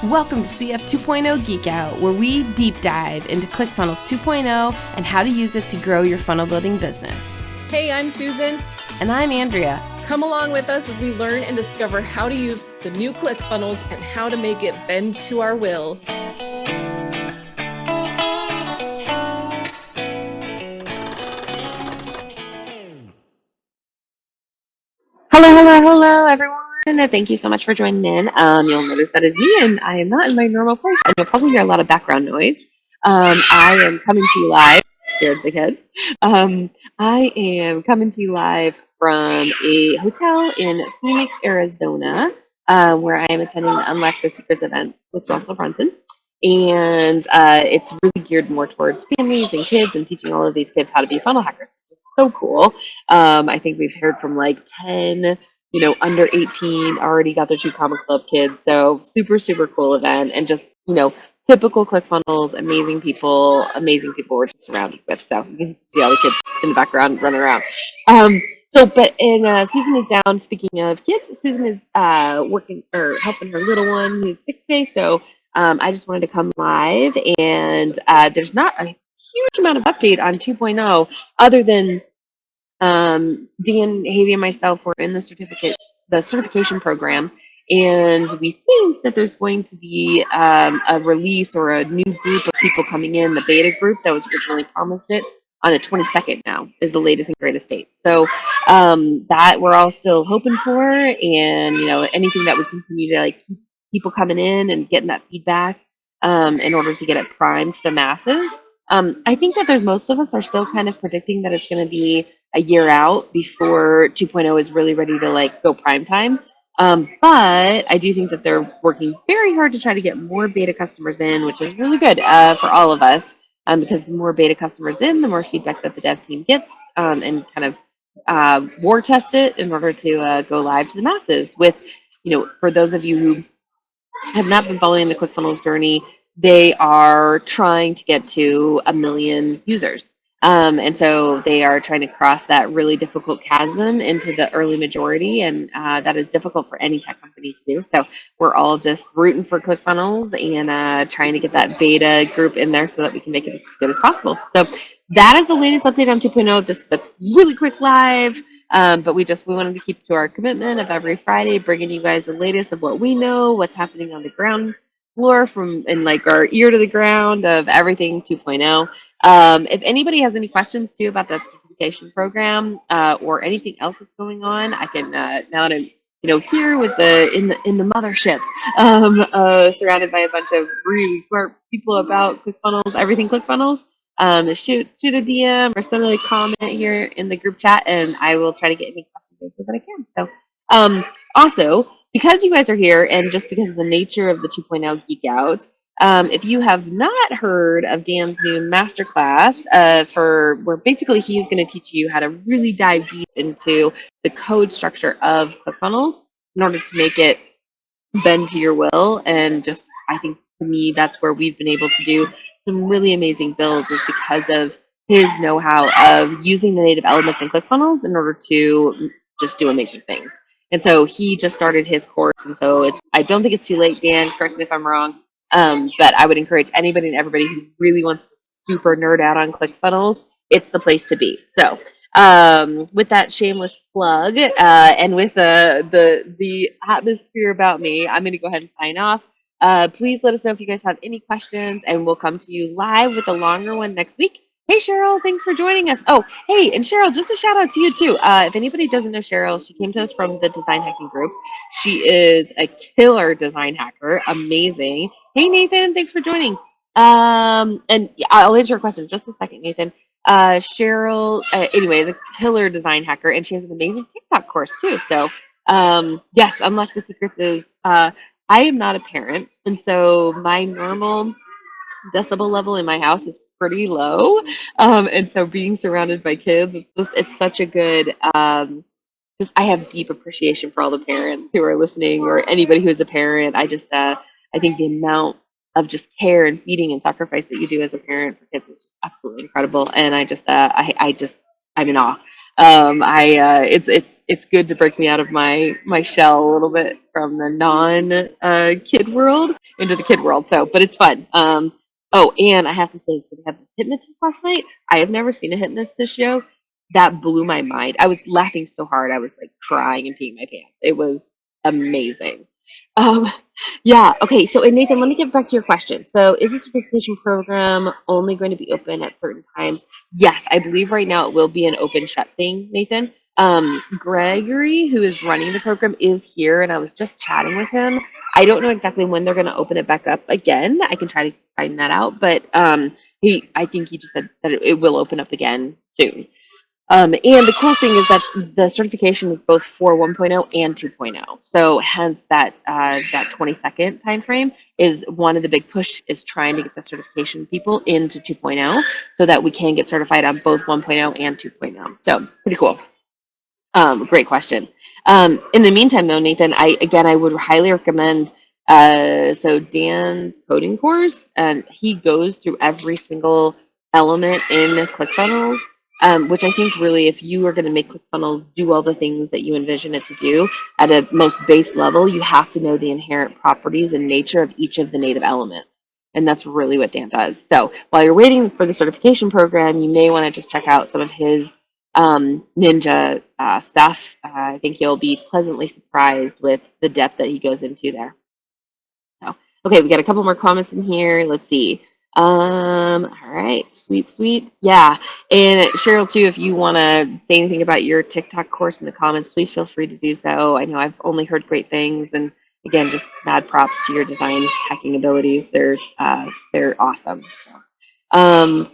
Welcome to CF 2.0 Geek Out, where we deep dive into ClickFunnels 2.0 and how to use it to grow your funnel building business. Hey, I'm Susan. And I'm Andrea. Come along with us as we learn and discover how to use the new ClickFunnels and how to make it bend to our will. Hello, everyone. Thank you so much for joining in. You'll notice that is me, and I am not in my normal place. And you'll probably hear a lot of background noise. I am coming to you live. Scared the kids. I am coming to you live from a hotel in Phoenix, Arizona, where I am attending the Unlock the Secrets event with Russell Brunson. And it's really geared more towards families and kids and teaching all of these kids how to be funnel hackers. It's so cool. I think we've heard from like 10, under 18 already got their 2 Comic Club kids. So super cool event, and just, typical ClickFunnels, amazing people we're just surrounded with. So you can see all the kids in the background running around. Susan is down. Speaking of kids, Susan is working or helping her little one who's 6 days. So I just wanted to come live, and there's not a huge amount of update on 2.0 other than Dan, Havy, and myself were in the certification program, and we think that there's going to be a release or a new group of people coming in. The beta group that was originally promised it on the 22nd now is the latest and greatest date. So that we're all still hoping for, and anything that we continue to keep people coming in and getting that feedback in order to get it primed to the masses. I think that there's most of us are still kind of predicting that it's going to be a year out before 2.0 is really ready to go prime time. But I do think that they're working very hard to try to get more beta customers in, which is really good for all of us, because the more beta customers in, the more feedback that the dev team gets, and kind of war test it in order to go live to the masses. With, for those of you who have not been following the ClickFunnels journey, they are trying to get to 1 million users. And so they are trying to cross that really difficult chasm into the early majority, and that is difficult for any tech company to do. So we're all just rooting for ClickFunnels and trying to get that beta group in there so that we can make it as good as possible. So that is the latest update on 2.0. This is a really quick live, but we wanted to keep to our commitment of every Friday, bringing you guys the latest of what we know, what's happening on the ground floor, and our ear to the ground of everything 2.0. If anybody has any questions too about the certification program or anything else that's going on, I can now that I'm here with in the mothership, surrounded by a bunch of really smart people about ClickFunnels, everything ClickFunnels. Shoot a DM or send a comment here in the group chat, and I will try to get any questions answered that I can. So, also, because you guys are here, and just because of the nature of the 2.0 Geek Out, if you have not heard of Dan's new masterclass, where basically he's going to teach you how to really dive deep into the code structure of ClickFunnels in order to make it bend to your will, and just, I think, to me, that's where we've been able to do some really amazing builds, is because of his know-how of using the native elements in ClickFunnels in order to just do amazing things. And so he just started his course, and so I don't think it's too late. Dan, correct me if I'm wrong, but I would encourage anybody and everybody who really wants to super nerd out on ClickFunnels, it's the place to be. So with that shameless plug, and with the atmosphere about me, I'm going to go ahead and sign off. Please let us know if you guys have any questions, and we'll come to you live with a longer one next week. Hey, Cheryl, thanks for joining us. Oh, hey, and Cheryl, just a shout out to you too. If anybody doesn't know Cheryl, she came to us from the design hacking group. She is a killer design hacker, amazing. Hey, Nathan, thanks for joining. And I'll answer your question in just a second, Nathan. Cheryl, anyway, is a killer design hacker, and she has an amazing TikTok course too. So, yes, Unlock the Secrets is, I am not a parent, and so my normal decibel level in my house is pretty low. And so being surrounded by kids, it's such a good, I have deep appreciation for all the parents who are listening, or anybody who is a parent. I think the amount of just care and feeding and sacrifice that you do as a parent for kids is just absolutely incredible. And I'm in awe. It's good to break me out of my shell a little bit from the non kid world into the kid world. So, but it's fun. Oh, and I have to say, so they had this hypnotist last night. I have never seen a hypnotist show. That blew my mind. I was laughing so hard, I was like crying and peeing my pants. It was amazing. Um, yeah. Okay. So, and Nathan, let me get back to your question. So, is the certification program only going to be open at certain times? Yes, I believe right now it will be an open shut thing, Nathan. Gregory, who is running the program, is here, and I was just chatting with him. I don't know exactly when they're going to open it back up again. I can try to find that out, but I think he just said that it will open up again soon. And the cool thing is that the certification is both for 1.0 and 2.0. So hence that 20-second time frame is one of the big push is trying to get the certification people into 2.0 so that we can get certified on both 1.0 and 2.0. So pretty cool. Great question. In the meantime, though, Nathan, I would highly recommend. So Dan's coding course, and he goes through every single element in ClickFunnels, which I think really, if you are going to make ClickFunnels do all the things that you envision it to do at a most base level, you have to know the inherent properties and nature of each of the native elements. And that's really what Dan does. So while you're waiting for the certification program, you may want to just check out some of his ninja stuff. I think you'll be pleasantly surprised with the depth that he goes into there. So, okay, we got a couple more comments in here. Let's see. All right, sweet, sweet. Yeah. And Cheryl, too, if you want to say anything about your TikTok course in the comments, please feel free to do so. I know I've only heard great things, and again, just mad props to your design hacking abilities. They're awesome. So.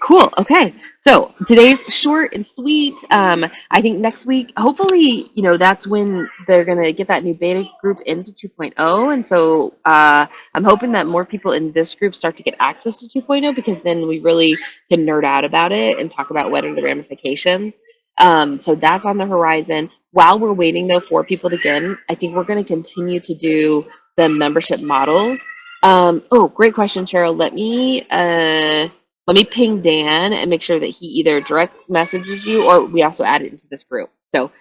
Cool. Okay. So today's short and sweet. I think next week, hopefully, that's when they're going to get that new beta group into 2.0. And so I'm hoping that more people in this group start to get access to 2.0 because then we really can nerd out about it and talk about what are the ramifications. So that's on the horizon. While we're waiting, though, for people to get in, I think we're going to continue to do the membership models. Oh, great question, Cheryl. Let me ping Dan and make sure that he either direct messages you or we also add it into this group. So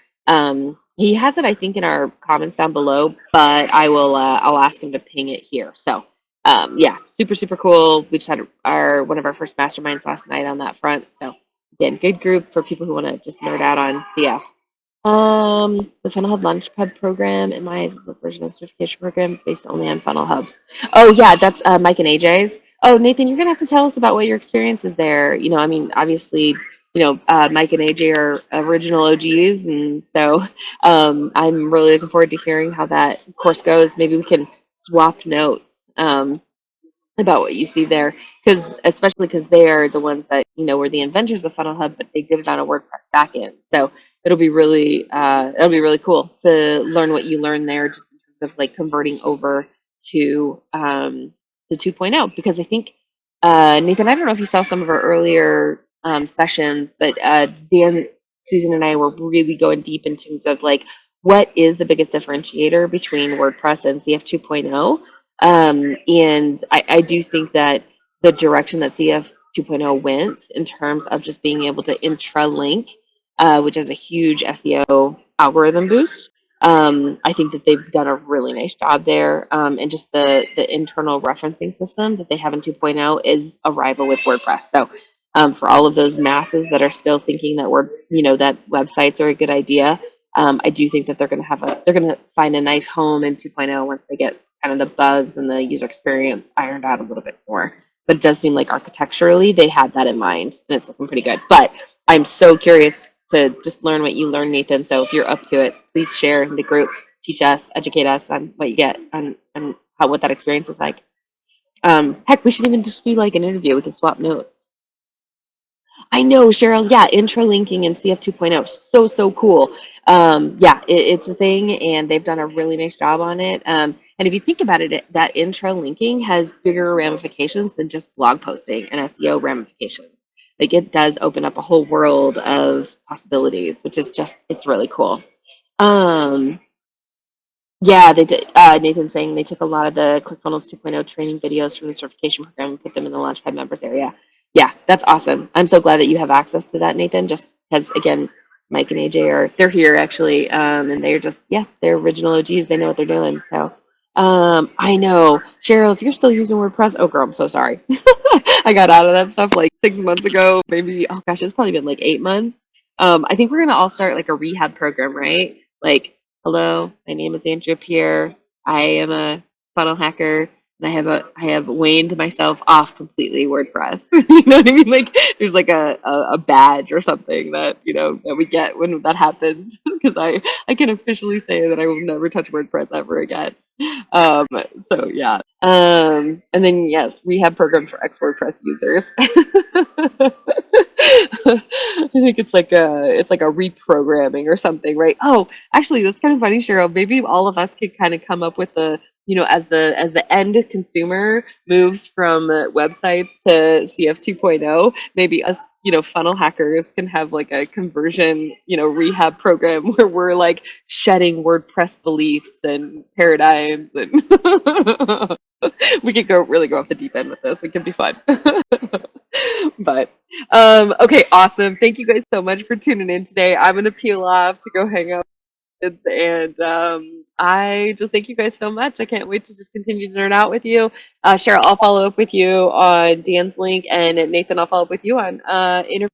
he has it, I think, in our comments down below, but I'll ask him to ping it here. So yeah, super, super cool. We just had one of our first masterminds last night on that front. So again, good group for people who want to just nerd out on CF. The Funnel Hub Launchpad program in my eyes is a version of the certification program based only on funnel hubs. Oh yeah, that's Mike and AJ's. Oh, Nathan, you're gonna have to tell us about what your experience is there. I mean, obviously, Mike and AJ are original OGs, and so I'm really looking forward to hearing how that course goes. Maybe we can swap notes. About what you see there, because especially because they are the ones that were the inventors of Funnel Hub, but they did it on a WordPress backend. So it'll be really cool to learn what you learn there, just in terms of like converting over to 2.0. Because I think Nathan, I don't know if you saw some of our earlier sessions, but Dan, Susan, and I were really going deep in terms of like what is the biggest differentiator between WordPress and CF 2.0. And I do think that the direction that CF 2.0 went in terms of just being able to intra-link, which is a huge SEO algorithm boost, I think that they've done a really nice job there. And just the internal referencing system that they have in 2.0 is a rival with WordPress. So for all of those masses that are still thinking that that websites are a good idea, I do think that they're going to find a nice home in 2.0 once they get kind of the bugs and the user experience ironed out a little bit more. But it does seem like architecturally they had that in mind, and it's looking pretty good. But I'm so curious to just learn what you learn, Nathan. So if you're up to it, please share in the group, teach us, educate us on what you get and what that experience is like. Heck, we should even just do like an interview. We can swap notes. I know, Cheryl. Yeah, intralinking in CF 2.0. So cool. Yeah, it's a thing, and they've done a really nice job on it. And if you think about it, that intralinking has bigger ramifications than just blog posting and SEO ramifications. Like it does open up a whole world of possibilities, which is it's really cool. Um, yeah, they did. Nathan's saying they took a lot of the ClickFunnels 2.0 training videos from the certification program and put them in the Launchpad members area. Yeah, that's awesome. I'm so glad that you have access to that, Nathan, just because, again, Mike and AJ they're here actually, and they're just they're original OGs. They know what they're doing. So I know, Cheryl, if you're still using WordPress, oh girl, I'm so sorry. I got out of that stuff like 6 months ago, maybe. Oh gosh, it's probably been like 8 months. I think we're gonna all start like a rehab program, right? Like, hello, my name is Andrea Pierre. I am a funnel hacker, and I have waned myself off completely WordPress. You know what I mean? Like, there's like a badge or something that that we get when that happens, because I can officially say that I will never touch WordPress ever again. Um, so yeah. And then yes, we have programs for ex WordPress users. I think it's like a reprogramming or something, right? Oh, actually, that's kind of funny, Cheryl. Maybe all of us could kind of come up with the as the end consumer moves from websites to CF 2.0, maybe us, funnel hackers can have like a conversion, rehab program where we're like shedding WordPress beliefs and paradigms, and we could go off the deep end with this. It could be fun. But okay, awesome. Thank you guys so much for tuning in today. I'm gonna peel off to go hang out with kids, and I just thank you guys so much. I can't wait to just continue to nerd out with you. Cheryl, I'll follow up with you on Dan's link, and Nathan, I'll follow up with you on interview,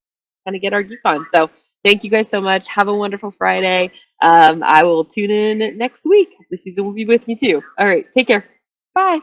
kind of get our geek on. So thank you guys so much. Have a wonderful Friday. I will tune in next week. The season will be with me too. All right, take care. Bye.